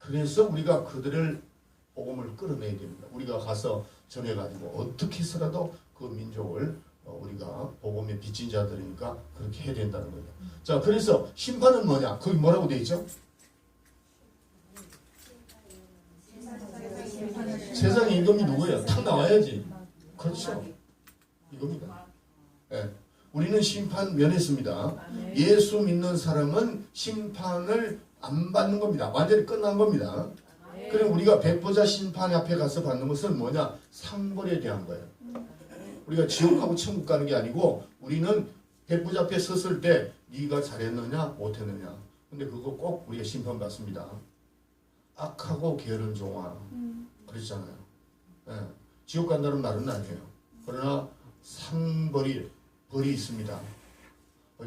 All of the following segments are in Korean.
그래서 우리가 그들을 복음을 끌어내야 됩니다. 우리가 가서 전해가지고 어떻게 해서라도 그 민족을 우리가 복음의 빚진 자들이니까 그렇게 해야 된다는 거죠. 자, 그래서 심판은 뭐냐? 거기 뭐라고 되어 있죠? 세상의 임금이 누구예요? 탁 나와야지. 그렇죠. 이겁니다. 예. 우리는 심판 면했습니다. 예수 믿는 사람은 심판을 안 받는 겁니다. 완전히 끝난 겁니다. 그럼 우리가 백보자 심판 앞에 가서 받는 것은 뭐냐? 상벌에 대한 거예요. 우리가 지옥하고 천국 가는 게 아니고 우리는 백보자 앞에 섰을 때 네가 잘했느냐 못했느냐. 근데 그거 꼭 우리가 심판받습니다. 악하고 게으른 종아. 그렇잖아요. 예. 지옥 간다는 말은 아니에요. 그러나 벌이 있습니다.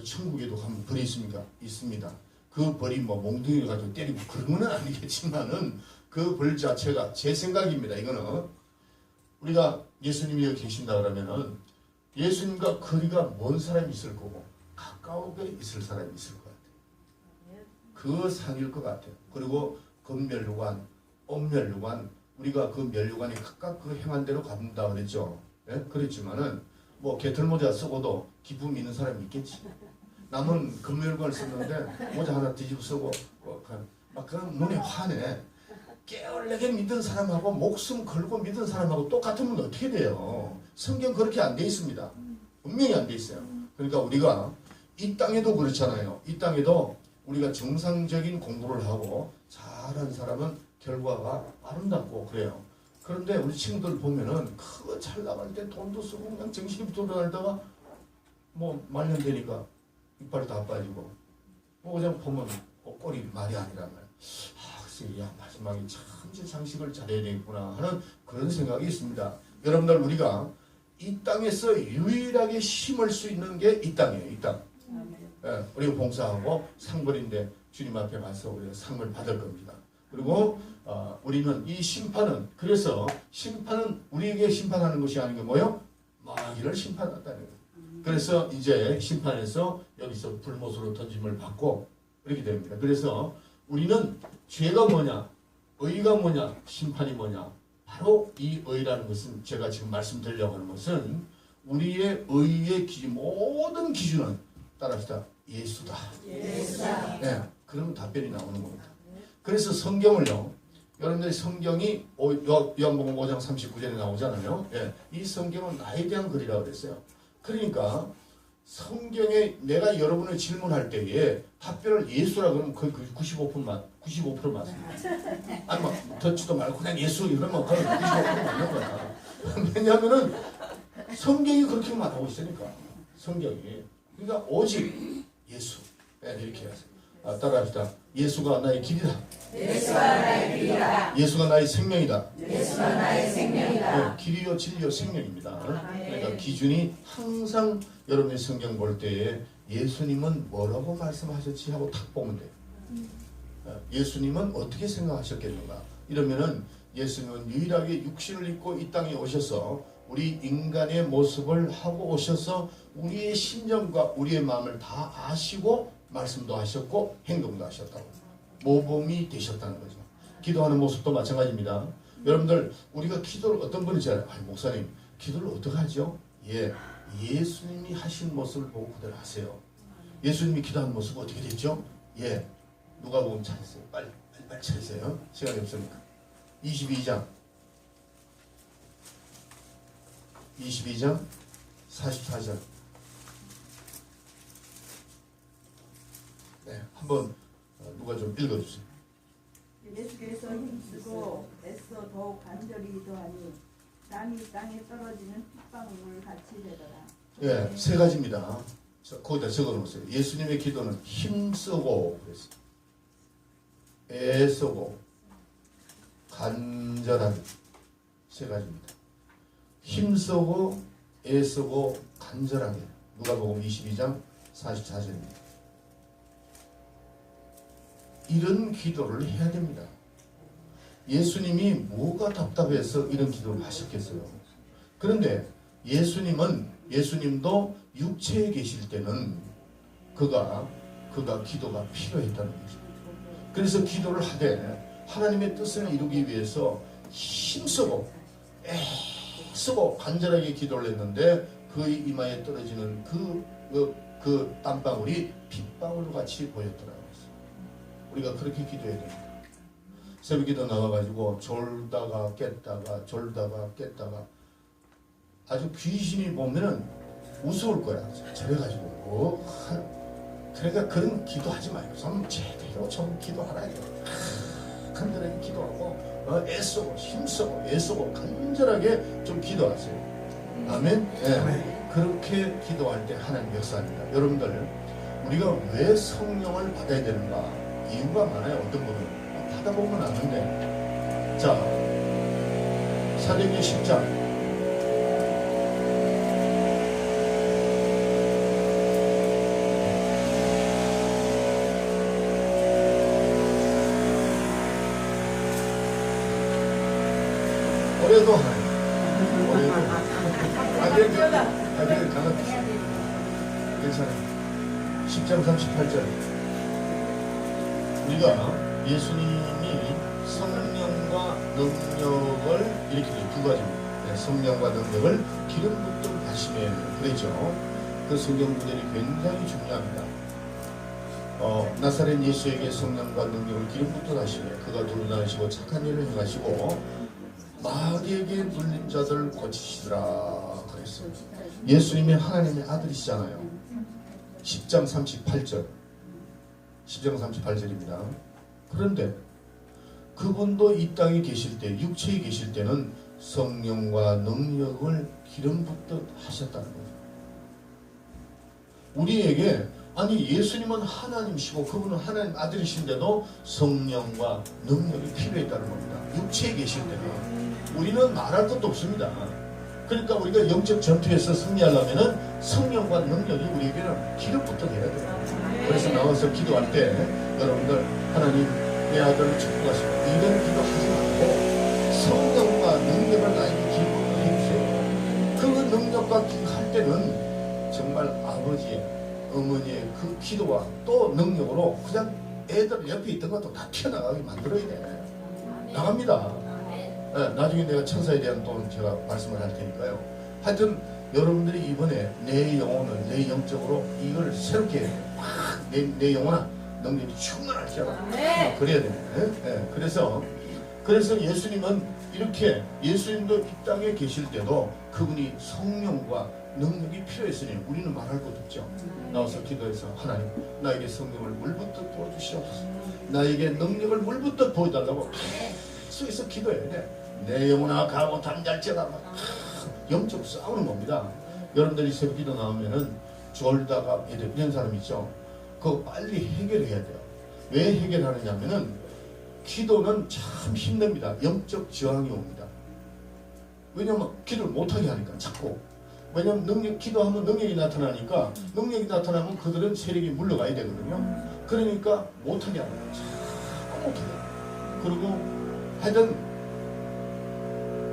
천국에도 가면 벌이 있습니까? 있습니다. 그 벌이 뭐 몽둥이 가지고 때리고 그런 건 아니겠지만은 그 벌 자체가 제 생각입니다. 이거는 우리가 예수님이 여기 계신다 그러면은 예수님과 거리가 먼 사람이 있을 거고 가까우게 있을 사람이 있을 것 같아요. 그 상일 것 같아요. 그리고 금면류관, 엄면류관, 우리가 그 면류관이 각각 그 행한 대로 갚는다 그랬죠. 예? 그랬지만은 뭐 개털모자 쓰고도 기쁨이 있는 사람이 있겠지. 남은 금면류관을 썼는데 모자 하나 뒤집어 쓰고 막 그런 눈에 화내. 깨어내게 믿은 사람하고 목숨 걸고 믿은 사람하고 똑같으면 어떻게 돼요? 성경 그렇게 안 돼 있습니다. 분명히 안 돼 있어요. 그러니까 우리가 이 땅에도 그렇잖아요. 이 땅에도 우리가 정상적인 공부를 하고 잘한 사람은 결과가 아름답고 그래요. 그런데 우리 친구들 보면은 그거 잘 나갈 때 돈도 쓰고 그냥 정신이 돌아다니다가 뭐 말년되니까 이빨이 다 빠지고 뭐 그냥 보면 꼴이 말이 아니란 말이에요. 야, 마지막에 참 장식을 잘해야 되겠구나 하는 그런 생각이 있습니다. 여러분들 우리가 이 땅에서 유일하게 심을 수 있는 게 이 땅이에요. 이 땅. 예, 우리가 봉사하고 상벌인데 주님 앞에 가서 우리가 상을 받을 겁니다. 그리고 우리는 이 심판은 그래서 심판은 우리에게 심판하는 것이 아닌 게 뭐예요? 마귀를 심판한다는 거예요. 그래서 이제 심판에서 여기서 불못으로 던짐을 받고 그렇게 됩니다. 그래서 우리는 죄가 뭐냐, 의가 뭐냐, 심판이 뭐냐. 바로 이 의라는 것은 제가 지금 말씀드리려고 하는 것은 우리의 의의 기준, 모든 기준은 따라합시다. 예수다. 예수다. 네, 그러면 답변이 나오는 겁니다. 그래서 성경을요, 여러분들이 성경이 요한복음 5장 39절에 나오잖아요. 예, 이 성경은 나에 대한 글이라고 그랬어요. 그러니까 성경에 내가 여러분을 질문할 때에 답변을 예수라 그러면 거의 95% 맞습니다. 아니 막 듣지도 말고 그냥 예수 이러면 거의 95% 맞는 거야. 왜냐하면은 성경이 그렇게 말하고 있으니까. 성경이. 그러니까 오직 예수. 네, 이렇게 하세요. 따라합시다. 예수가 나의 길이다. 예수가 나의 길이다. 예수가 나의 생명이다. 예수가 나의 생명이다. 네, 길이요 진리요 생명입니다. 그러니까 기준이 항상 여러분의 성경 볼 때에 예수님은 뭐라고 말씀하셨지 하고 탁 보면 돼요. 예수님은 어떻게 생각하셨겠는가? 이러면은 예수님은 유일하게 육신을 입고 이 땅에 오셔서 우리 인간의 모습을 하고 오셔서 우리의 심정과 우리의 마음을 다 아시고 말씀도 하셨고 행동도 하셨다고. 모범이 되셨다는 거죠. 기도하는 모습도 마찬가지입니다. 여러분들 우리가 기도를 어떤 분이 잘 목사님 기도를 어떻게 하죠? 예수님이 하신 모습을 보고 그대로 하세요. 예수님이 기도한 모습 어떻게 됐죠? 누가 보면 잘했어요. 빨리 찾으세요. 시간이 없으니까. 22장 44절. 네, 한번 누가 좀 읽어주세요. 예수께서 힘쓰고 애써 더욱 간절히 더하니 땅이 땅에 떨어지는 핏방울 같이 되더라. 예, 세 가지입니다. 거기다 적어놓으세요. 예수님의 기도는 힘쓰고 그랬어요. 애쓰고 간절하게 세 가지입니다. 힘쓰고 애쓰고 간절하게. 누가복음 22장 44절입니다. 이런 기도를 해야 됩니다. 예수님이 뭐가 답답해서 이런 기도를 하셨겠어요. 그런데 예수님도 육체에 계실 때는 그가 기도가 필요했다는 거죠. 그래서 기도를 하되 하나님의 뜻을 이루기 위해서 힘쓰고 애쓰고 간절하게 기도를 했는데 그의 이마에 떨어지는 그 땀방울이 빗방울 같이 보였더라고요. 우리가 그렇게 기도해야 됩니다. 새벽기도 나와가지고 졸다가 깼다가 졸다가 깼다가 아주 귀신이 보면은 우스울 거야. 저래가지고 그러니까 그런 기도하지 말고 좀 제대로 좀 기도하라. 간절하게 기도하고 애쓰고 힘쓰고 애쓰고 간절하게 좀 기도하세요. 아멘. 네. 그렇게 기도할 때 하나님 역사합니다. 여러분들 우리가 왜 성령을 받아야 되는가? 이유가 많아요. 어떤 분은 받아보면 아는데 자 사도행전 10장 올해도 하나님 올해도 아직 가만 괜찮아요. 10장 38절 우리가 예수님이 성령과 능력을 이렇게 두 가지입니다. 성령과 능력을 기름 붓듯 하시매 그랬죠. 그 성경 구절이 굉장히 중요합니다. 나사렛 예수에게 성령과 능력을 기름 붓듯 하시매 그가 누르나시고 착한 일을 행하시고 마귀에게 눌린 자들을 고치시더라 그랬어요. 예수님이 하나님의 아들이시잖아요. 10장 38절 10장 38절입니다. 그런데 그분도 이 땅에 계실 때 육체에 계실 때는 성령과 능력을 기름 붓듯 하셨다는 거죠. 우리에게 아니 예수님은 하나님이시고 그분은 하나님 아들이신데도 성령과 능력이 필요했다는 겁니다. 육체에 계실 때는 우리는 말할 것도 없습니다. 그러니까 우리가 영적 전투에서 승리하려면 성령과 능력이 우리에게는 기름 붓듯 해야 돼요. 그래서 나와서 기도할 때 여러분들 하나님 내 아들을 축복하시고 이런 기도하지 말고 성령과 능력을 나에게 기름 붓듯 해주세요. 그 능력과 할 때는 정말 아버지의 어머니의 그 기도와 또 능력으로 그냥 애들 옆에 있던 것도 다 튀어나가게 만들어야 돼. 나갑니다. 네, 나중에 내가 천사에 대한 또 제가 말씀을 할 테니까요. 하여튼 여러분들이 이번에 내 영혼을 내 영적으로 이걸 새롭게 막 내 영혼아 능력이 충만하게 하라. 그래야 됩니다. 네, 그래서 예수님은 이렇게 예수님도 이 땅에 계실 때도 그분이 성령과 능력이 필요했으니 우리는 말할 것도 없죠. 나와서 기도해서 하나님 나에게 성령을 물붓듯 부어주시옵소서. 나에게 능력을 물붓듯 부어달라고 계속해서 기도해야 돼. 내 영혼아 가고 담잘지어다 영적 싸우는 겁니다. 여러분들이 새벽 기도 나오면은 졸다가 이런 사람 있죠. 그거 빨리 해결해야 돼요. 왜 해결하느냐면은 기도는 참 힘듭니다. 영적 저항이 옵니다. 왜냐면 기도를 못하게 하니까 자꾸. 왜냐면 기도하면 능력이 나타나니까 능력이 나타나면 그들은 세력이 물러가야 되거든요. 그러니까 못하게 하는 거예요. 자꾸 못하게. 그리고 하여튼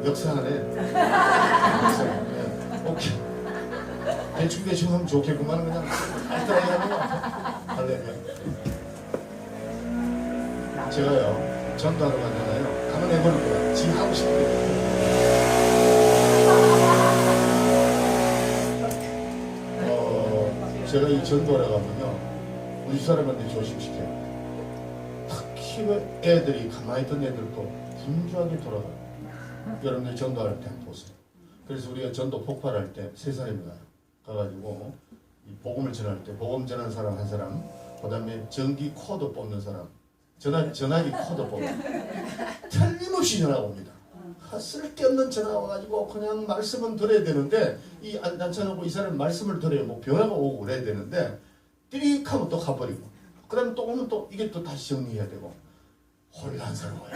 역사하네. 오케이. 대충 하면 좋겠구만 그냥 할때라고 할래요. 제가요 전도하러 가잖아요. 가면 해보는 거야. 지 하고 싶은 거. 제가 이 전도하러 가면요 우리 사람한테 조심시켜요. 특히 애들이 가만히 있던 애들도 분주하게 돌아가요. 여러분들 전도할 때 한번 보세요. 그래서 우리가 전도 폭발할 때 세 사람이 가요. 가가지고 이 복음을 전할 때 복음 전하는 사람 한 사람, 그 다음에 전기 코드 뽑는 사람, 전화기 코드 뽑는 틀림없이 전화가 옵니다. 쓸데없는 전화가 와가지고 그냥 말씀은 들어야 되는데 이 안찬하고 이 사람 말씀을 들어야 뭐 변화가 오고 그래야 되는데 띠릭하면 또 가버리고 그 다음에 또 오면 또 이게 또 다시 정리해야 되고 혼란스러워요.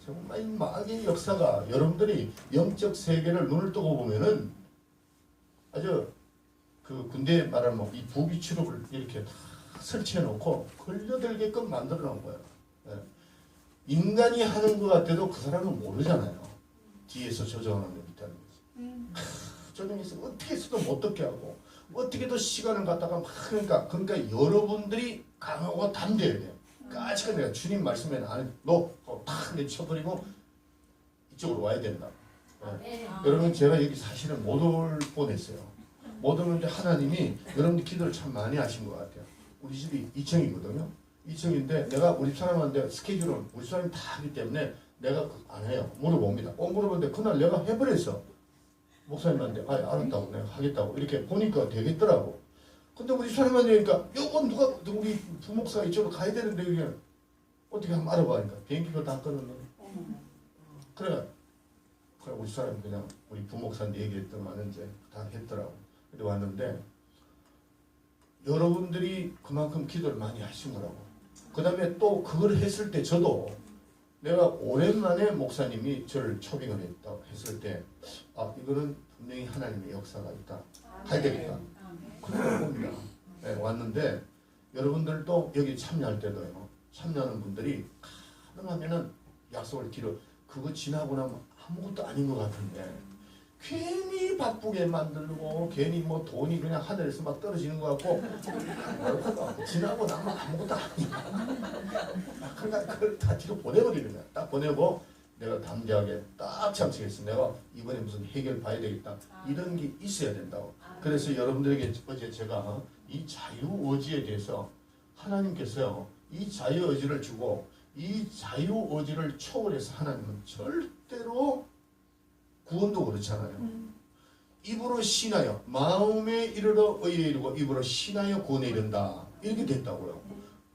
정말 이 마귀의 역사가 여러분들이 영적 세계를 눈을 뜨고 보면은 아주 그 군대에 말하면 뭐 이 부비추룩을 이렇게 다 설치해 놓고 걸려들게끔 만들어 놓은 거예요. 네. 인간이 하는 것 같아도 그 사람은 모르잖아요. 뒤에서 조정하는 게 있다는 거지. 조정해서 어떻게 해서도 못 듣게 하고 어떻게든 시간을 갖다가 막 그러니까 여러분들이 강하고 담대해야 돼요. 까짓거 내가 주님 말씀에 안 너탁 내쳐버리고 이쪽으로 와야 된다. 네. 여러분 제가 여기 사실은 못 올 뻔했어요. 못 오는데 하나님이 여러분들 기도를 참 많이 하신 것 같아요. 우리 집이 2층이거든요. 2층인데 내가 우리 사람한테 스케줄은 우리 사람이 다 하기 때문에 내가 안 해요. 물어봅니다. 물어보는데 그날 내가 해버렸어. 목사님한테 알았다고 내가 하겠다고 이렇게 보니까 되겠더라고. 근데 우리 사람한테 그러니까 요건 누가 우리 부목사가 이쪽으로 가야 되는데 그냥 어떻게 한번 알아봐니까 비행기표 다 끊었네. 그래 우리 사람이 그냥 우리 부목사한테 얘기했던 거는 이제 다 했더라고. 근데 왔는데 여러분들이 그만큼 기도를 많이 하신 거라고. 그 다음에 또 그걸 했을 때 저도 내가 오랜만에 목사님이 저를 초빙을 했다고 했을 때 이거는 분명히 하나님의 역사가 있다. 가야 되겠다. 그런 겁니다. 네, 왔는데 여러분들도 여기 참여할 때도요. 참여하는 분들이 가능하면은 약속을 기로 그거 지나고 나면 아무것도 아닌 것 같은데 괜히 바쁘게 만들고 괜히 뭐 돈이 그냥 하늘에서 막 떨어지는 것 같고 지나고 나면 아무것도 아니야. 그러니까 그걸 다 뒤로 보내버리는 거야. 딱 보내고 내가 담대하게 딱 참치겠어. 내가 이번에 무슨 해결 봐야 되겠다. 이런 게 있어야 된다고. 그래서 여러분들에게 어제 제가 이 자유의지에 대해서 하나님께서요. 이 자유의지를 주고 이 자유의지를 초월해서 하나님은 절대로 구원도 그렇잖아요. 입으로 신하여 마음에 이르러 의에 이르고 입으로 신하여 구원에 이른다. 이렇게 됐다고요.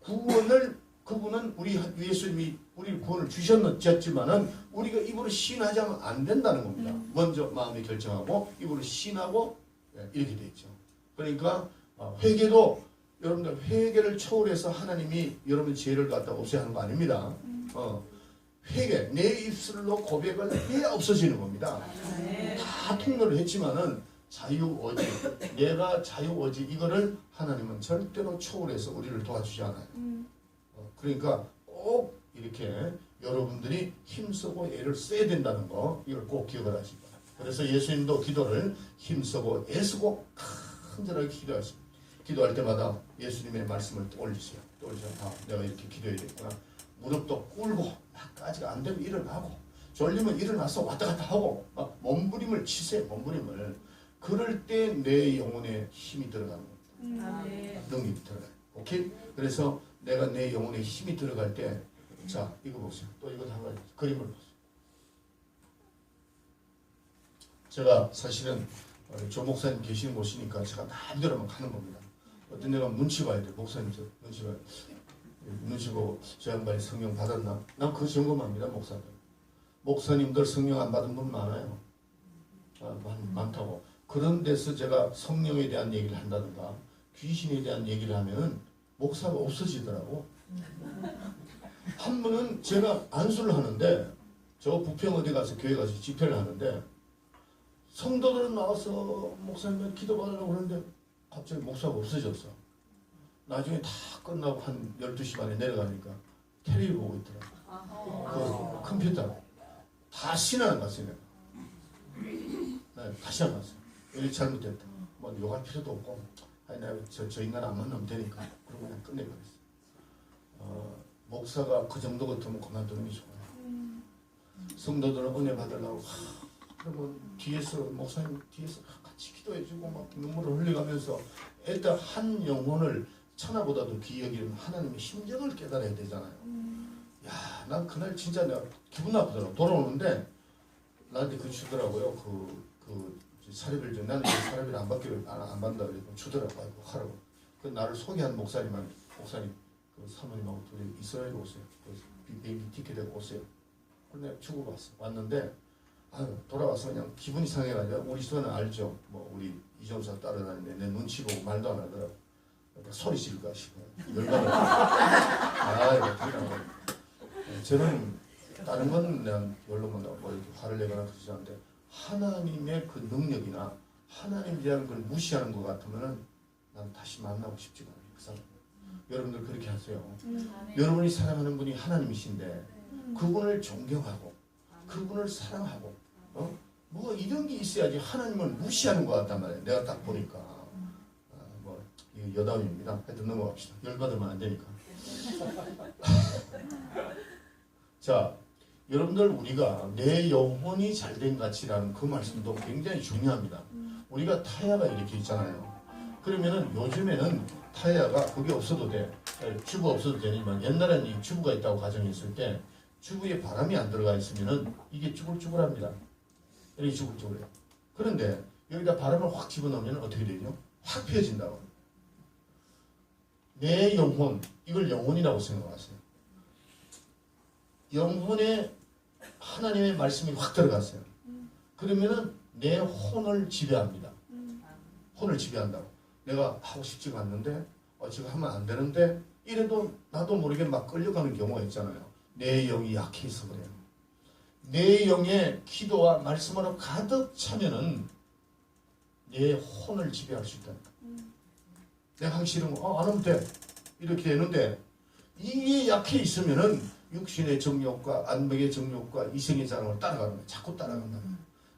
구원을 그분은 우리 예수님이 우리 구원을 주셨지만은 우리가 입으로 신하지 않으면 안 된다는 겁니다. 먼저 마음에 결정하고 입으로 신하고 이렇게 됐죠. 그러니까 회개도 여러분들 회개를 초월해서 하나님이 여러분 죄를 갖다 없애야 하는 거 아닙니다. 회개, 내 입술로 고백을 해야 없어지는 겁니다. 다 통로를 했지만은 자유의지, 내가 자유의지 이거를 하나님은 절대로 초월해서 우리를 도와주지 않아요. 그러니까 꼭 이렇게 여러분들이 힘쓰고 애를 써야 된다는 거 이걸 꼭 기억을 하시기 바랍니다. 그래서 예수님도 기도를 힘쓰고 애쓰고 간절하게 기도하십니다. 기도할 때마다 예수님의 말씀을 올리세요. 내가 이렇게 기도해야겠구나. 무릎도 꿇고 막까지가 안 되면 일어나고 졸리면 일어나서 왔다 갔다 하고 막 몸부림을 치세요. 몸부림을. 그럴 때 내 영혼에 힘이 들어가는 겁니다. 능력이 들어가요. 오케이? 그래서 내가 내 영혼에 힘이 들어갈 때 자 이거 보세요. 또 이거 한 가지 그림을 보세요. 제가 사실은 조 목사님 계시는 곳이니까 제가 마음대로만 가는 겁니다. 어떤 데가 눈치 봐야 돼. 목사님 저 눈치 봐야 돼. 눈치 보고 저 양반이 성령 받았나? 난 그 점검합니다. 목사들. 목사님들 성령 안 받은 분 많아요. 많다고. 그런 데서 제가 성령에 대한 얘기를 한다든가 귀신에 대한 얘기를 하면 목사가 없어지더라고. 한 분은 제가 안수를 하는데 저 부평 어디 가서 교회 가서 집회를 하는데 성도들은 나와서 목사님 기도받으려고 그러는데 갑자기 목사가 없어졌어. 나중에 다 끝나고 한 12시 반에 내려가니까 텔레비 보고 있더라고. 그 컴퓨터 다 신앙을 갔어요. 네, 다시 안 갔어요. 이게 잘못됐다. 뭐 욕할 필요도 없고 아니 내가 저 인간 안 만나면 되니까 그러고 그냥 끝내버렸어. 목사가 그 정도 같으면 그만두는 게 좋아요. 성도들은 은혜 받으려고 그러면 뒤에서 목사님 뒤에서 같이 기도해주고 막 눈물을 흘려가면서 일단 한 영혼을 천하보다도 귀히 여기는 하나님의 심정을 깨달아야 되잖아요. 야, 난 그날 진짜 내가 기분 나쁘더라고. 돌아오는데 나한테 그 주더라고요. 그 사례비를 좀 나는 사례비를 안 받는다 그랬고 주더라고. 아이고 하라고. 그 나를 소개한 목사님 그 사모님하고 둘이 이스라엘 오세요. 그래서 비행기 티켓에 오세요. 근데 주고 왔어. 왔는데 돌아와서 그냥 기분이 상해가지고 우리 수아는 알죠. 뭐 우리 이정사 따라다니는데 내 눈치 보고 말도 안 하더라고. 소리 지를까 싶어요. 열받아. 이거 저는 다른 건 그냥 별로 뭐 이렇게 화를 내거나 그러지 않는데 하나님의 그 능력이나 하나님이라는 걸 무시하는 것 같으면은 난 다시 만나고 싶지가 않아요. 그 사람. 여러분들 그렇게 하세요. 여러분이 사랑하는 분이 하나님이신데 그분을 존경하고 그분을 사랑하고 뭐 이런 게 있어야지 하나님을 무시하는 것 같단 말이에요. 내가 딱 보니까 뭐 이거 여담입니다. 하여튼 넘어갑시다. 열받으면 안 되니까. 자, 여러분들 우리가 내 영혼이 잘된 가치라는 그 말씀도 굉장히 중요합니다. 우리가 타야가 이렇게 있잖아요. 그러면은 요즘에는 타야가 그게 없어도 돼. 튜브 없어도 되지만 옛날에는 이 튜브가 있다고 가정했을 때 튜브에 바람이 안 들어가 있으면은 이게 쭈글쭈글합니다. 이렇게 쭈글쭈글해. 그런데 여기다 바람을 확 집어넣으면 어떻게 되죠? 확 펴진다고. 내 영혼, 이걸 영혼이라고 생각하세요. 영혼에 하나님의 말씀이 확 들어갔어요. 그러면은 내 혼을 지배합니다. 혼을 지배한다고. 내가 하고 싶지가 않는데, 지금 하면 안 되는데, 이래도 나도 모르게 막 끌려가는 경우가 있잖아요. 내 영이 약해서 그래요. 내 영의 기도와 말씀으로 가득 차면은 내 혼을 지배할 수 있다. 내가 하기 싫은 거, 안 하면 돼. 이렇게 되는데, 이게 약해 있으면은 육신의 정욕과 안목의 정욕과 이성의 자랑을 따라가는 거예요. 자꾸 따라간다.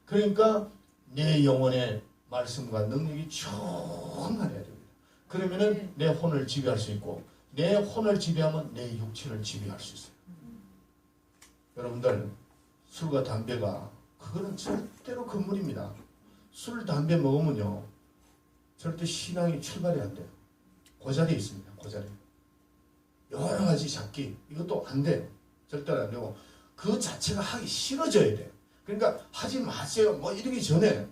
그러니까 내 영혼의 말씀과 능력이 충만해야 됩니다. 그러면은 내 혼을 지배할 수 있고, 내 혼을 지배하면 내 육체를 지배할 수 있어요. 여러분들, 술과 담배가 그거는 절대로 금물입니다. 술, 담배 먹으면요 절대 신앙이 출발이 안 돼요. 그 자리에 있습니다. 그 자리에. 여러 가지 잡기 이것도 안 돼요. 절대로 안 되고 그 자체가 하기 싫어져야 돼요. 그러니까 하지 마세요. 뭐 이러기 전에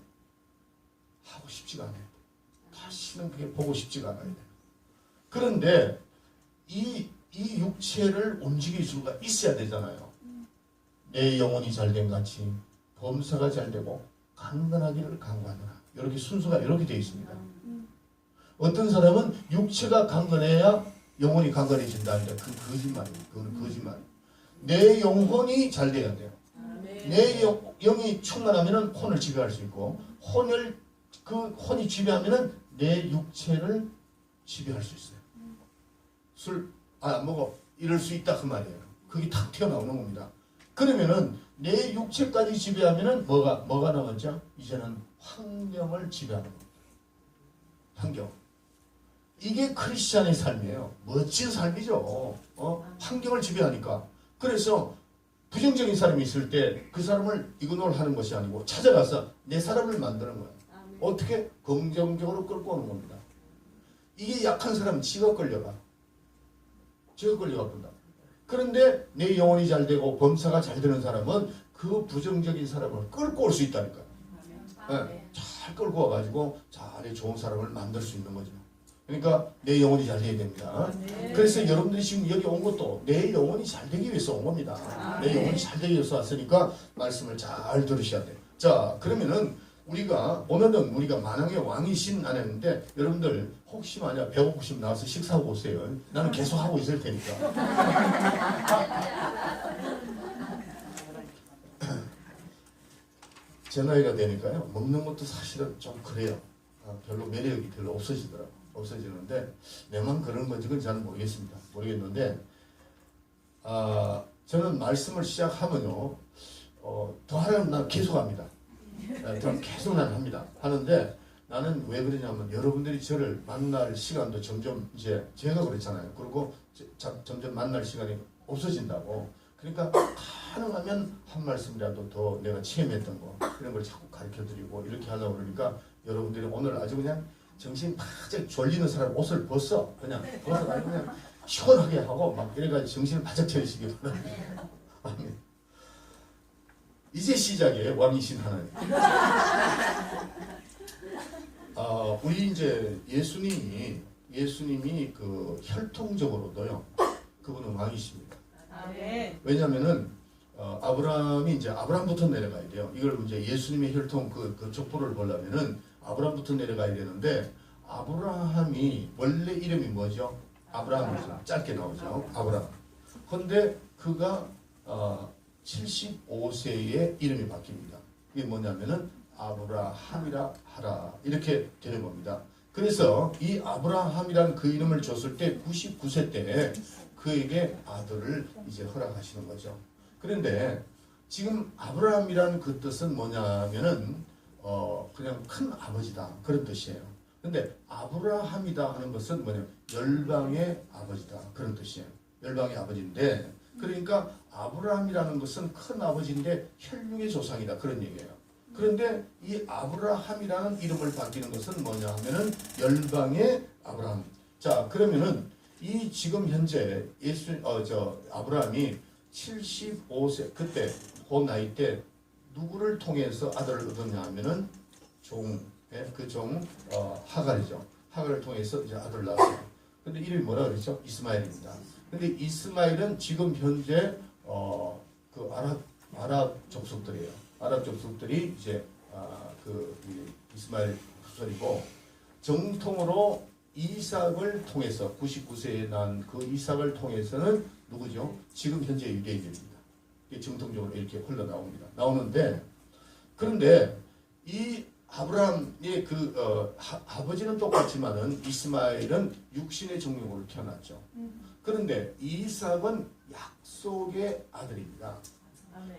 하고 싶지가 않아요. 다시는 그게 보고 싶지가 않아요. 그런데 이 육체를 움직일 수가 있어야 되잖아요. 내 영혼이 잘된 같이 범사가 잘되고 강건하기를 강구하노라. 이렇게 순서가 이렇게 되어 있습니다. 어떤 사람은 육체가 강건해야 영혼이 강건해진다는데 그건 거짓말이에요. 그건 거짓말. 내 영혼이 잘 돼야 돼요. 내 영이 충만하면은 혼을 지배할 수 있고 혼이 지배하면은 내 육체를 지배할 수 있어요. 술 안 먹어 이럴 수 있다 그 말이에요. 그게 탁 튀어나오는 겁니다. 그러면은 내 육체까지 지배하면은 뭐가 남았죠? 이제는 환경을 지배하는 겁니다. 환경. 이게 크리스찬의 삶이에요. 멋진 삶이죠. 환경을 지배하니까. 그래서 부정적인 사람이 있을 때 그 사람을 이그노를 하는 것이 아니고 찾아가서 내 사람을 만드는 거예요. 어떻게? 긍정적으로 끌고 오는 겁니다. 이게 약한 사람은 지가 끌려가. 지가 끌려가 본다. 그런데 내 영혼이 잘 되고 범사가 잘 되는 사람은 그 부정적인 사람을 끌고 올 수 있다니까요. 네, 잘 끌고 와가지고 잘 좋은 사람을 만들 수 있는 거죠. 그러니까 내 영혼이 잘 돼야 됩니다. 그래서 여러분들이 지금 여기 온 것도 내 영혼이 잘 되기 위해서 온 겁니다. 내 영혼이 잘 되기 위해서 왔으니까 말씀을 잘 들으셔야 돼요. 자, 그러면은 오늘은 우리가 만왕의 왕이신 안 했는데 여러분들 혹시 만약 배고프시면 나와서 식사하고 오세요. 나는 계속 하고 있을 테니까. 제 나이가 되니까요 먹는 것도 사실은 좀 그래요. 별로 매력이 별로 없어지는데 내만 그런 건지 그건 잘 모르겠는데 저는 말씀을 시작하면요 더 하려면 난 계속합니다. 저는 계속 난 합니다. 하는데 나는 왜 그러냐면 여러분들이 저를 만날 시간도 점점 이제 제가 그랬잖아요. 그리고 점점 만날 시간이 없어진다고. 그러니까 가능하면 한 말씀이라도 더 내가 체험했던 거 이런 걸 자꾸 가르쳐드리고 이렇게 하려고 그러니까 여러분들이 오늘 아주 그냥 정신 바짝 졸리는 사람 옷을 그냥 시원하게 하고 막 이래가지고 정신을 바짝 차리시기 바랍니다. 아멘. 이제 시작이에요. 왕이신 하나님. 우리 이제 예수님이 그 혈통적으로도요. 그분은 왕이십니다. 왜냐면은 아브라함이 이제 아브라함부터 내려가야 돼요. 이걸 이제 예수님의 혈통 그 족보를 보려면은 아브라함부터 내려가야 되는데 아브라함이 원래 이름이 뭐죠? 아브라함이죠. 짧게 나오죠. 아브라함. 근데 그가 75세에 이름이 바뀝니다. 이게 뭐냐면은 아브라함이라 하라 이렇게 되는 겁니다. 그래서 이 아브라함이라는 그 이름을 줬을 때 99세 때 그에게 아들을 이제 허락하시는 거죠. 그런데 지금 아브라함이라는 그 뜻은 뭐냐면은 그냥 큰 아버지다 그런 뜻이에요. 근데 아브라함이다 하는 것은 뭐냐면 열방의 아버지다 그런 뜻이에요. 열방의 아버지인데 그러니까 아브라함이라는 것은 큰 아버지인데 혈육의 조상이다 그런 얘기예요. 그런데 이 아브라함이라는 이름을 바뀌는 것은 뭐냐 하면은 열방의 아브라함. 자 그러면은 이 지금 현재 아브라함이 75세 그때 그 나이 때 누구를 통해서 아들을 얻었냐 하면은 그종 하갈이죠. 하갈을 통해서 이제 아들을 낳았어요. 근데 이름이 뭐라 그랬죠? 이스마엘입니다. 근데 이스마엘은 지금 현재 그 아랍 족속들이에요. 아랍 족속들이 이제 이스마엘 후손이고 정통으로 이삭을 통해서 99세에 난 그 이삭을 통해서는 누구죠? 지금 현재 유대인들입니다. 이게 정통적으로 이렇게 흘러나옵니다. 나오는데 그런데 이 아브라함의 아버지는 똑같지만은 이스마엘은 육신의 정육으로 태어났죠. 그런데 이삭은 약속의 아들입니다.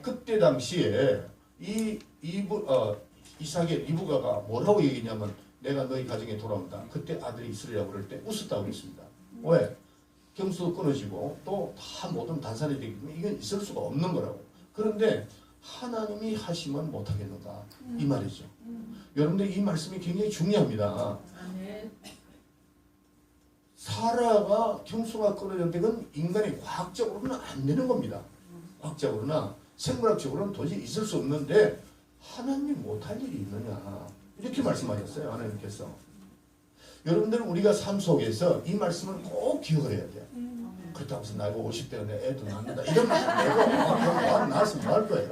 그때 당시에 이삭의 리브가가 뭐라고 얘기했냐면 내가 너희 가정에 돌아온다. 그때 아들이 있으리라고 그럴 때 웃었다고 그랬습니다. 왜? 경수도 끊어지고 또 다 모든 단산이 되기 때문에 이건 있을 수가 없는 거라고. 그런데 하나님이 하시면 못하겠는가 이 말이죠. 여러분들 이 말씀이 굉장히 중요합니다. 사라가 경수가 끊어졌는데 그건 인간이 과학적으로는 안 되는 겁니다. 과학적으로나 생물학적으로는 도저히 있을 수 없는데 하나님이 못할 일이 있느냐 이렇게 말씀하셨어요. 하나님께서. 여러분들 우리가 삶 속에서 이 말씀을 꼭 기억을 해야 돼요. 그렇다고 해서 나이가 50대가 내 애도 낳는다 이런 말 안 낳았으면 뭐 할 거예요.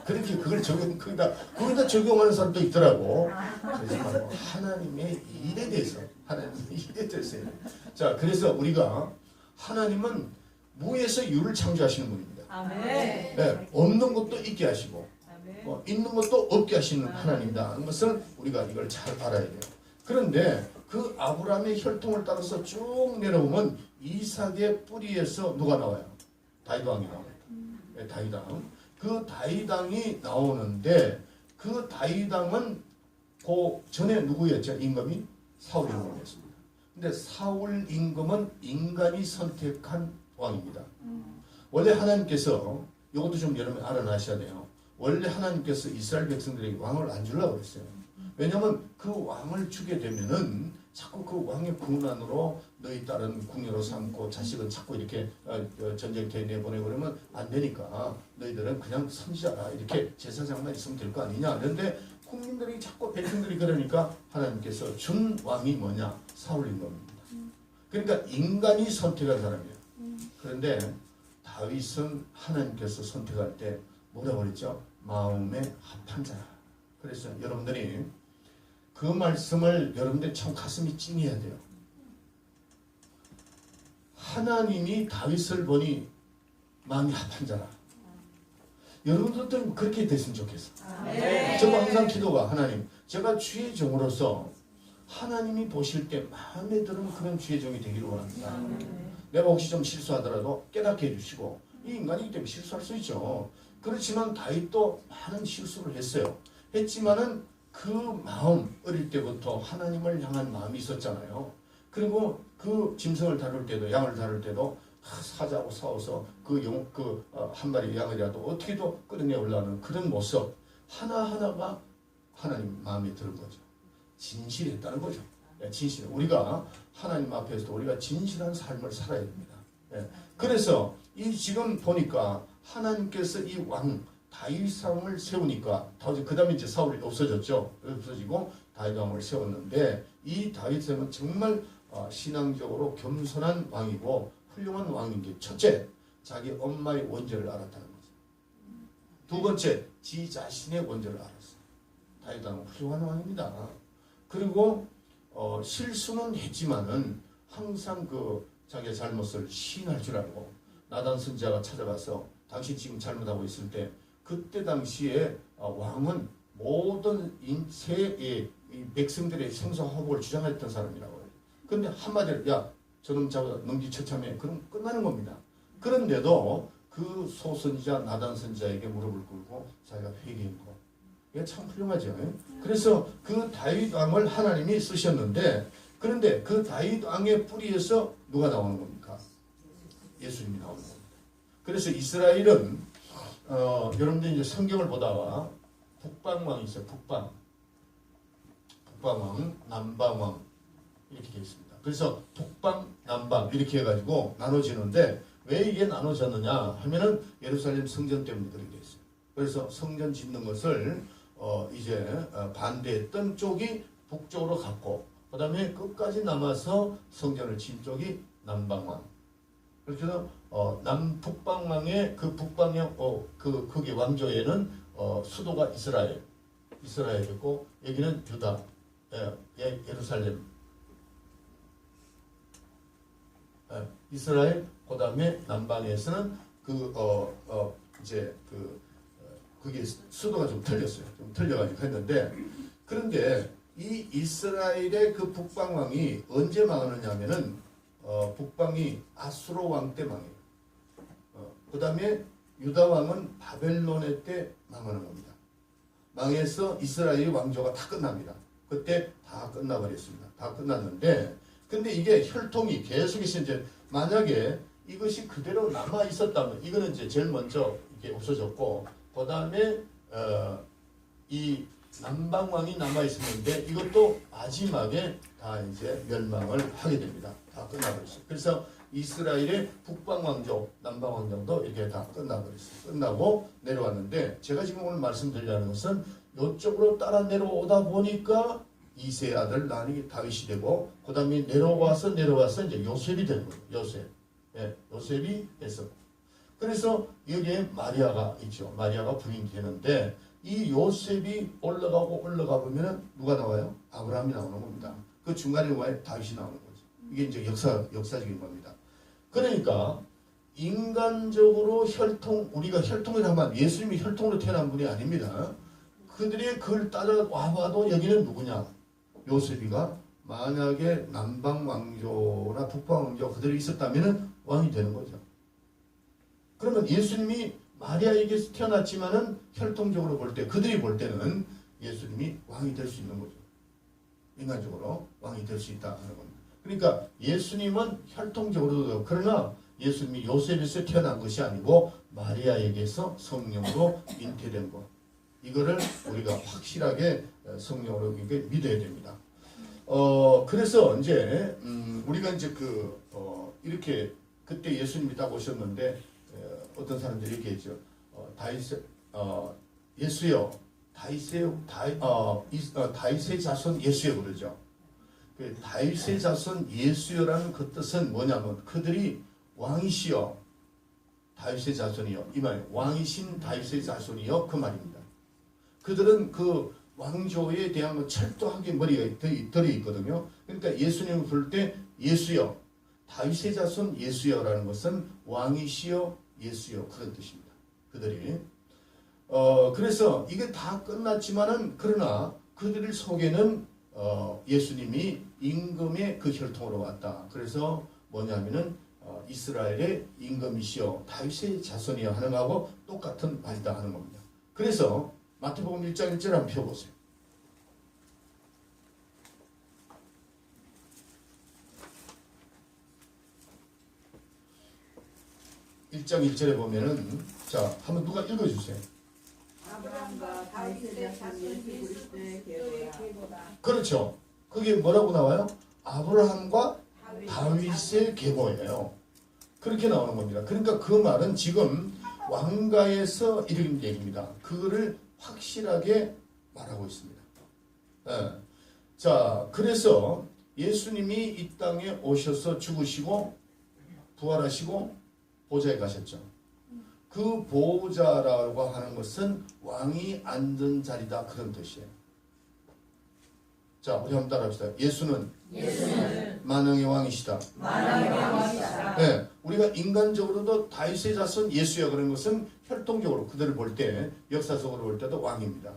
그렇게 그걸 거기다 적용하는 사람도 있더라고. 그러지 말고 하나님의 일에 대해서 자 그래서 우리가 하나님은 무에서 유를 창조하시는 분입니다. 네, 없는 것도 있게 하시고 있는 것도 없게 하시는 하나님이다 하는 것을 우리가 이걸 잘 알아야 돼요. 그런데 그 아브라함의 혈통을 따라서 쭉 내려오면 이삭의 뿌리에서 누가 나와요? 다윗왕이 나옵니다. 네, 다윗왕. 그 다윗왕이 나오는데 그 다윗왕은 그 전에 누구였죠? 임금이? 사울 임금이었습니다. 근데 사울 임금은 인간이 선택한 왕입니다. 원래 하나님께서 이것도 좀 여러분 알아놔셔야 돼요. 원래 하나님께서 이스라엘 백성들에게 왕을 안 주려고 그랬어요. 왜냐하면 그 왕을 주게 되면은 자꾸 그 왕의 군안으로 너희 딸은 궁녀로 삼고 자식은 자꾸 이렇게 전쟁터에 내보내고 그러면 안 되니까 너희들은 그냥 선지자라 이렇게 제사장만 있으면 될 거 아니냐. 그런데 국민들이 자꾸 백성들이 그러니까 하나님께서 준 왕이 뭐냐? 사울인 겁니다. 그러니까 인간이 선택한 사람이에요. 그런데 다윗은 하나님께서 선택할 때 뭐라고 그랬죠? 마음에 합한 자라. 그래서 여러분들이 그 말씀을 여러분들 참 가슴이 찡해야 돼요. 하나님이 다윗을 보니 마음이 합한 자라. 여러분들도 그렇게 됐으면 좋겠어. 저도 항상 기도가 하나님 제가 주의 종으로서 하나님이 보실 때 마음에 드는 그런 주의 종이 되기를 원합니다. 내가 혹시 좀 실수하더라도 깨닫게 해주시고 이 인간이기 때문에 실수할 수 있죠. 그렇지만 다윗도 많은 실수를 했어요. 했지만은 그 마음 어릴 때부터 하나님을 향한 마음이 있었잖아요. 그리고 그 짐승을 다룰 때도 양을 다룰 때도 사자하고 싸워서 한 마리 양이라도 어떻게도 끌어내려는 그런 모습 하나하나가 하나님 마음에 드는 거죠. 진실했다는 거죠. 진실. 우리가 하나님 앞에서 우리가 진실한 삶을 살아야 됩니다. 그래서 이 지금 보니까 하나님께서 이 왕 다윗 왕을 세우니까 그 다음에 이제 사울이 없어졌죠. 없어지고 다윗 왕을 세웠는데 이 다윗 왕은 정말 신앙적으로 겸손한 왕이고 훌륭한 왕인 게 첫째, 자기 엄마의 원죄를 알았다는 거죠. 두 번째, 지 자신의 원죄를 알았어요. 다윗 왕은 훌륭한 왕입니다. 그리고 실수는 했지만은 항상 자기의 잘못을 시인할 줄 알고 나단 선지자가 찾아가서 당신 지금 잘못하고 있을 때 그때 당시에 왕은 모든 인세의 백성들의 생사화복을 주장했던 사람이라고 해요. 그런데 한마디로 야 저놈 잡아 넘기처참해 그럼 끝나는 겁니다. 그런데도 그 소선지자 나단 선지자에게 무릎을 꿇고 자기가 회개한 거 이게 참 훌륭하죠. 그래서 그 다윗 왕을 하나님이 쓰셨는데 그런데 그 다윗 왕의 뿌리에서 누가 나오는 겁니까? 예수님이 나오는 겁니다. 그래서 이스라엘은 여러분들 이제 성경을 보다가 북방왕이 있어요. 북방왕, 남방왕 이렇게 되어 있습니다. 그래서 북방, 남방 이렇게 해가지고 나눠지는데 왜 이게 나눠졌느냐 하면은 예루살렘 성전 때문에 그렇게 되어 있어요. 그래서 성전 짓는 것을 이제 반대했던 쪽이 북쪽으로 갔고 그 다음에 끝까지 남아서 성전을 진 쪽이 남방왕. 그래서 남북방왕의 그 북방형 그게 왕조에는 수도가 이스라엘이고 여기는 유다, 예루살렘, 이스라엘. 그 다음에 남방에서는 그게 수도가 좀 틀렸어요. 좀 틀려가지고 했는데 그런데 이 이스라엘의 그 북방왕이 언제 망하느냐 하면은 북방이 아수로 왕 때 망해요. 그 다음에 유다 왕은 바벨론의 때 망하는 겁니다. 망해서 이스라엘의 왕조가 다 끝납니다. 그때 다 끝나버렸습니다. 다 끝났는데 근데 이게 혈통이 계속해서 이제 만약에 이것이 그대로 남아 있었다면 이거는 이제 제일 먼저 이게 없어졌고 그 다음에 이 남방왕이 남아 있었는데 이것도 마지막에 다 이제 멸망을 하게 됩니다. 다 끝나버렸어요. 그래서 이스라엘의 북방왕조, 남방왕조도 이렇게 다 끝나버렸어요. 끝나고 내려왔는데 제가 지금 오늘 말씀드리려는 것은 이쪽으로 따라 내려오다 보니까 이세의 아들 다윗이 되고 그 다음에 내려와서 이제 요셉이 되는 거예요. 요셉이 됐어. 그래서 여기에 마리아가 있죠. 마리아가 부인이 되는데 이 요셉이 올라가 보면 누가 나와요? 아브라함이 나오는 겁니다. 그 중간에 왜 다윗이 나오는 거죠. 이게 이제 역사적인 겁니다. 그러니까 인간적으로 우리가 혈통을 하면 예수님이 혈통으로 태어난 분이 아닙니다. 그들이 그걸 따라와봐도 여기는 누구냐? 요셉이가 만약에 남방 왕조나 북방 왕조 그들이 있었다면 왕이 되는 거죠. 그러면 예수님이 마리아에게서 태어났지만은 혈통적으로 볼 때 그들이 볼 때는 예수님이 왕이 될 수 있는 거죠. 인간적으로 왕이 될 수 있다 하는 겁니다. 그러니까 예수님은 혈통적으로도 그러나 예수님이 요셉에서 태어난 것이 아니고 마리아에게서 성령으로 잉태된 것. 이거를 우리가 확실하게 성령으로 믿어야 됩니다. 그래서 이제 우리가 이제 이렇게 그때 예수님이 딱 오셨는데 어떤 사람들이 얘기했죠. 예수여, 다윗의 자손 예수여 그러죠. 그 다윗의 자손 예수여라는 그 뜻은 뭐냐면 그들이 왕이시여 다윗의 자손이여 이 말 왕이신 다윗의 자손이여 그 말입니다. 그들은 그 왕조에 대한 철저하게 머리가 들어 있거든요. 그러니까 예수님을 부를 때 예수여 다윗의 자손 예수여라는 것은 왕이시여 예수여 그런 뜻입니다. 그들이 그래서 이게 다 끝났지만은 그러나 그들 속에는 예수님이 임금의 그 혈통으로 왔다. 그래서 뭐냐면은 이스라엘의 임금이시여 다윗의 자손이여 하는 거하고 똑같은 말이다 하는 겁니다. 그래서 마태복음 1장 1절 한번 펴보세요. 1장 1절에 보면은 자 한번 누가 읽어주세요. 아브라함과 다윗의 자손 예수 그리스도의 계보라. 그렇죠. 그게 뭐라고 나와요? 아브라함과 다윗의 계보예요. 그렇게 나오는 겁니다. 그러니까 그 말은 지금 왕가에서 이런 얘기입니다. 그거를 확실하게 말하고 있습니다. 자, 그래서 예수님이 이 땅에 오셔서 죽으시고 부활하시고 보좌에 가셨죠. 그 보좌라고 하는 것은 왕이 앉은 자리다 그런 뜻이에요. 자, 우리 한번 따라합시다. 예수는 만왕의 왕이시다. 네, 우리가 인간적으로도 다윗의 자손 예수여 그런 것은 혈통적으로 그들을 볼 때 역사적으로 볼 때도 왕입니다.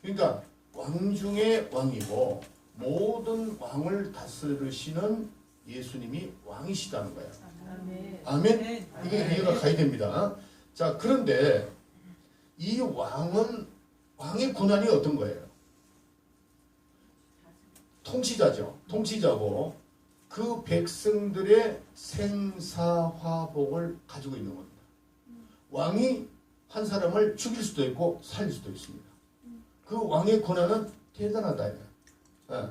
그러니까 왕 중에 왕이고 모든 왕을 다스리시는 예수님이 왕이시다는 거예요. 아멘. 이게 이해가 가야 됩니다. 자, 그런데 이 왕의 권한이 어떤 거예요? 통치자죠. 통치자고 그 백성들의 생사화복을 가지고 있는 겁니다. 왕이 한 사람을 죽일 수도 있고 살릴 수도 있습니다. 그 왕의 권한은 대단하다. 예.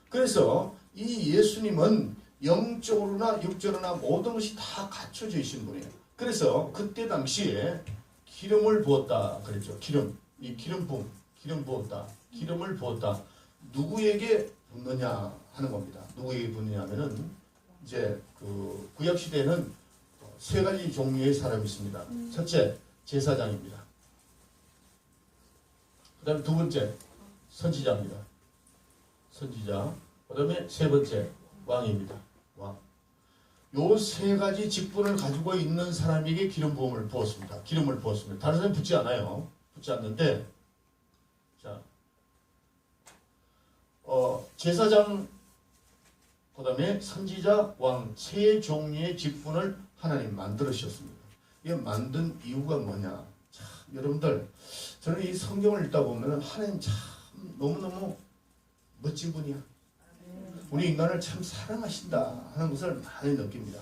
그래서 이 예수님은 영적으로나 육적으로나 모든 것이 다 갖춰져 있는 분이에요. 그래서 그때 당시에 기름을 부었다 그랬죠. 이 기름 부었다. 기름을 부었다. 누구에게 붓느냐 하는 겁니다. 누구에게 붓느냐 하면은 이제 그 구약 시대에는 세 가지 종류의 사람이 있습니다. 첫째, 제사장입니다. 그 다음에 두 번째, 선지자입니다. 선지자. 그 다음에 세 번째, 왕입니다. 왕. 요 세 가지 직분을 가지고 있는 사람에게 기름 부음을 부었습니다. 기름을 부었습니다. 다른 사람이 붓지 않아요. 붓지 않는데, 자, 제사장, 그 다음에 선지자, 왕, 세 종류의 직분을 하나님 만들으셨습니다. 이게 만든 이유가 뭐냐? 참, 여러분들, 저는 이 성경을 읽다 보면 하나님 참 너무너무 멋진 분이야. 우리 인간을 참 사랑하신다 하는 것을 많이 느낍니다.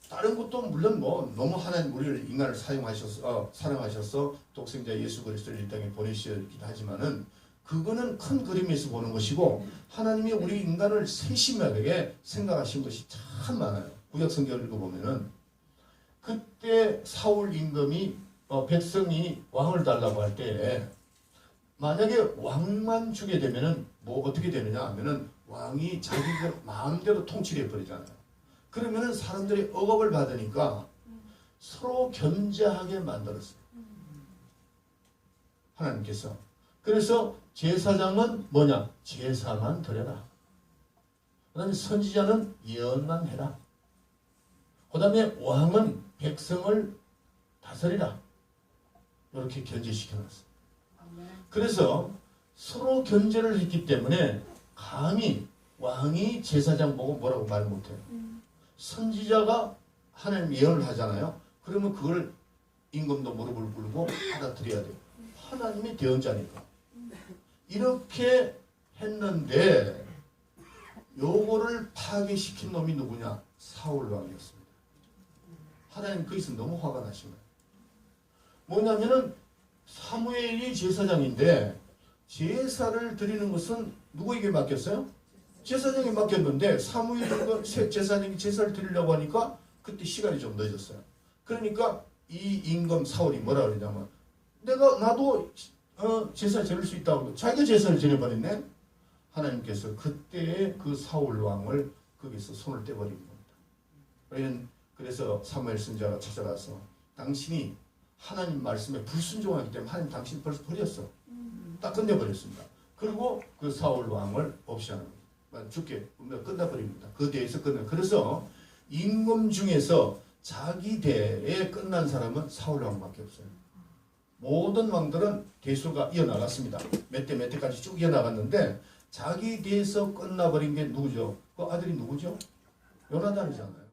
다른 것도 물론 뭐 너무 하나님 우리를 인간을 사랑하셔서 독생자 예수 그리스도를 이 땅에 보내시긴 하지만은 그거는 큰 그림에서 보는 것이고 하나님이 우리 인간을 세심하게 생각하신 것이 참 많아요. 구약 성경을 읽어보면은 그때 사울 임금이 백성이 왕을 달라고 할 때 만약에 왕만 주게 되면은 뭐 어떻게 되느냐 하면은 왕이 자기들 마음대로 통치를 해버리잖아요. 그러면은 사람들이 억압을 받으니까 서로 견제하게 만들었어요. 하나님께서. 그래서 제사장은 뭐냐? 제사만 드려라. 그 다음에 선지자는 예언만 해라. 그 다음에 왕은 백성을 다스리라. 이렇게 견제시켜놨어요. 그래서 서로 견제를 했기 때문에 감히 왕이 제사장 보고 뭐라고 말 못해요. 선지자가 하나님 예언을 하잖아요. 그러면 그걸 임금도 무릎을 꿇고 받아들여야 돼요. 하나님이 대언자니까. 이렇게 했는데 요거를 파괴시킨 놈이 누구냐? 사울 왕이었습니다. 하나님 거기서 너무 화가 나신 거예요. 뭐냐면은 사무엘이 제사장인데 제사를 드리는 것은 누구에게 맡겼어요? 제사장이 맡겼는데 사무엘이 제사장이 제사를 드리려고 하니까 그때 시간이 좀 늦었어요. 그러니까 이 임금 사울이 뭐라 그러냐면 나도 제사 드릴 수 있다고 자기가 제사를 드려버렸네. 하나님께서 그때 그 사울 왕을 거기서 손을 떼버린 겁니다. 그래서 사무엘 선지자가 찾아가서 당신이 하나님 말씀에 불순종하기 때문에 하나님 당신 벌써 버렸어. 딱 끝내버렸습니다. 그리고 그 사울 왕을 없이 하는 겁니다. 죽게 끝나버립니다. 그 대에서 끝나. 그래서 임금 중에서 자기 대에 끝난 사람은 사울 왕밖에 없어요. 모든 왕들은 대수가 이어나갔습니다. 몇 대 까지 쭉 이어나갔는데 자기 대에서 끝나버린 게 누구죠? 그 아들이 누구죠? 요나단이잖아요.